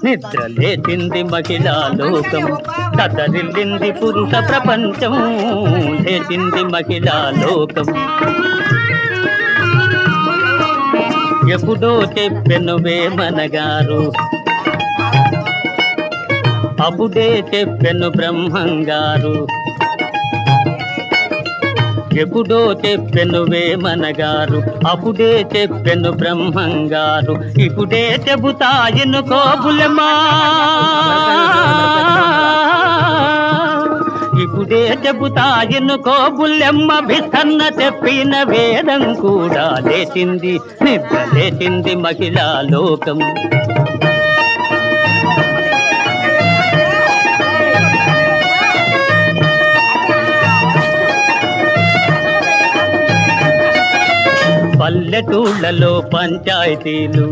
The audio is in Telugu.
నిద్ర లేచింది మహిళా లోకం, కదరిల్లింది పురుష ప్రపంచం. లేచింది మహిళా లోకం. ఎప్పుడో చెప్పెను వేమనగారు, అప్పుడే చెప్పెను బ్రహ్మంగారు. ఎప్పుడో చెప్పెను వేమనగారు, అప్పుడే చెప్పెను బ్రహ్మంగారు. ఇప్పుడే చెబుతాయను కోబులమా, ఇప్పుడే చెబుతాయను కోబులెమ్మ. భిసన్న చెప్పిన వేదం కూడా లేచింది, నిద్ర లేచింది మహిళా లోకం. పల్లెటూళ్ళలో పంచాయతీలు,